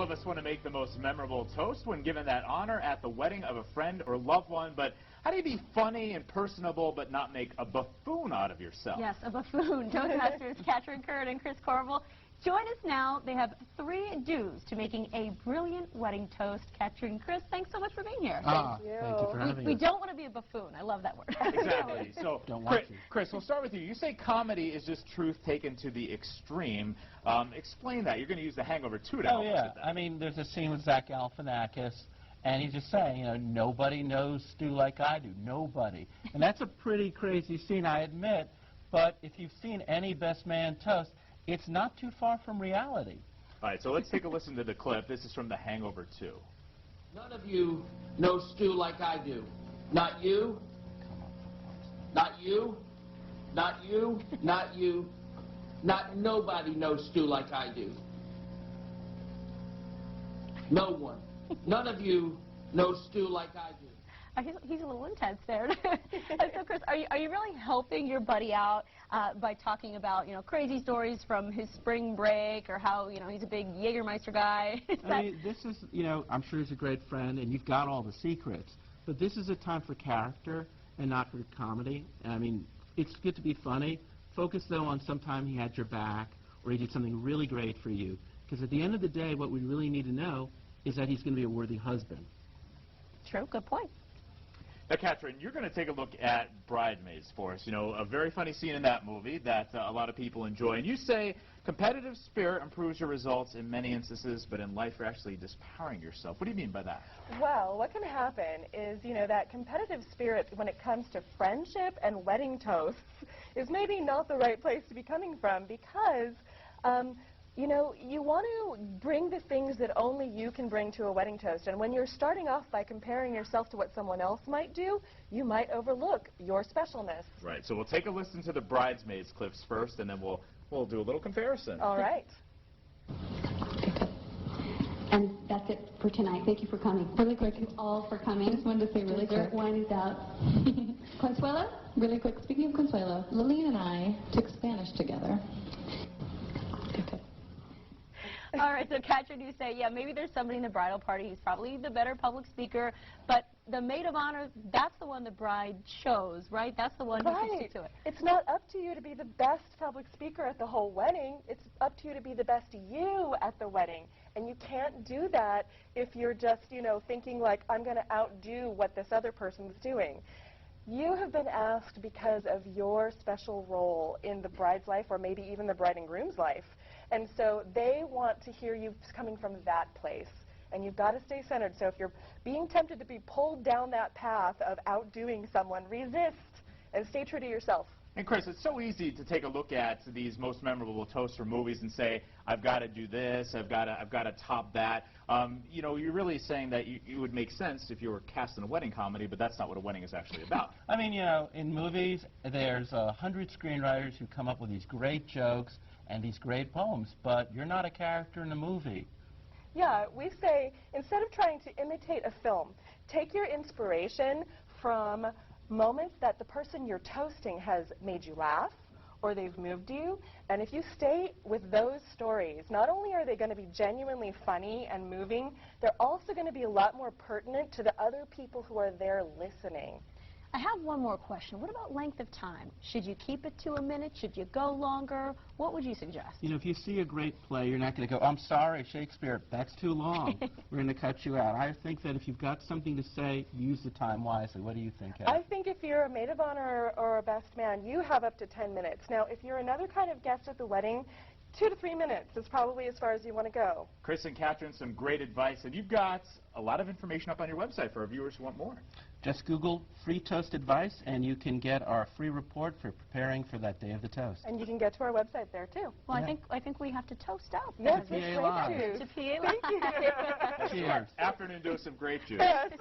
of us want to make the most memorable toast when given that honor at the wedding of a friend or loved one, but how do you be funny and personable but not make a buffoon out of yourself? Yes, a buffoon. Toastmasters Katrin Kurd and Chris Corbel join us now. They have 3 do's to making a brilliant wedding toast. Katrin, Chris, thanks so much for being here. Thank you for having us. We don't want to be a buffoon. I love that word. Exactly. So, Don't want to. Chris, we'll start with you. You say comedy is just truth taken to the extreme. Explain that. You're going to use The Hangover 2 to help us with that. I mean, there's a scene with Zach Galifianakis, and he's just saying, you know, nobody knows Stu like I do. Nobody. And that's a pretty crazy scene, I admit, but if you've seen any Best Man toast, it's not too far from reality. All right, so let's take a listen to the clip. This is from The Hangover 2. None of you know Stu like I do. Not you, not you, not you, not you, not nobody knows Stu like I do. No one. None of you know Stu like I do. He's a little intense there. So, Chris, are you really helping your buddy out by talking about, you know, crazy stories from his spring break, or how, you know, he's a big Jägermeister guy? I mean, this is, you know, I'm sure he's a great friend, and you've got all the secrets. But this is a time for character and not for comedy. I mean, it's good to be funny. Focus, though, on sometime he had your back, or he did something really great for you. Because at the end of the day, what we really need to know is that he's going to be a worthy husband. True, good point. Now, Katrin, you're going to take a look at Bridesmaids for us. You know, a very funny scene in that movie that a lot of people enjoy. And you say competitive spirit improves your results in many instances, but in life you're actually dispowering yourself. What do you mean by that? Well, what can happen is, you know, that competitive spirit when it comes to friendship and wedding toasts is maybe not the right place to be coming from, because you know, you want to bring the things that only you can bring to a wedding toast. And when you're starting off by comparing yourself to what someone else might do, you might overlook your specialness. Right. So we'll take a listen to the Bridesmaids clips first, and then we'll do a little comparison. All right. And that's it for tonight. Thank you for coming. Really quick, you all for coming. Just wanted to say really quick. Wine is out. Consuelo, really quick. Speaking of Consuelo, Lillian and I took Spanish together. Okay. All right, so Katrin, you say, yeah, maybe there's somebody in the bridal party who's probably the better public speaker, but the maid of honor, that's the one the bride chose, right? That's the one who can stick to it. It's not up to you to be the best public speaker at the whole wedding. It's up to you to be the best you at the wedding. And you can't do that if you're just, you know, thinking like, I'm going to outdo what this other person's doing. You have been asked because of your special role in the bride's life, or maybe even the bride and groom's life. And so they want to hear you coming from that place. And you've got to stay centered. So if you're being tempted to be pulled down that path of outdoing someone, resist and stay true to yourself. And Chris, it's so easy to take a look at these most memorable toasts or movies and say, I've got to do this, I've got to top that. You know, you're really saying that it would make sense if you were cast in a wedding comedy, but that's not what a wedding is actually about. I mean, you know, in movies, there's 100 screenwriters who come up with these great jokes and these great poems, but you're not a character in a movie. Yeah, we say, instead of trying to imitate a film, take your inspiration from moments that the person you're toasting has made you laugh, or they've moved you, and if you stay with those stories, not only are they going to be genuinely funny and moving, they're also going to be a lot more pertinent to the other people who are there listening. I have one more question. What about length of time? Should you keep it to a minute? Should you go longer? What would you suggest? You know, if you see a great play, you're not going to go, I'm sorry, Shakespeare, that's too long. We're going to cut you out. I think that if you've got something to say, use the time wisely. What do you think, Ed? I think if you're a maid of honor or a best man, you have up to 10 minutes. Now, if you're another kind of guest at the wedding, 2 to 3 minutes is probably as far as you want to go. Chris and Katrin, some great advice, and you've got a lot of information up on your website for our viewers who want more. Just Google free toast advice, and you can get our free report for preparing for that day of the toast. And you can get to our website there, too. Well, yeah. I think we have to toast out. Yes, PA Live. To PA Live. Thank you. Cheers. Afternoon dose of grape juice. Yes.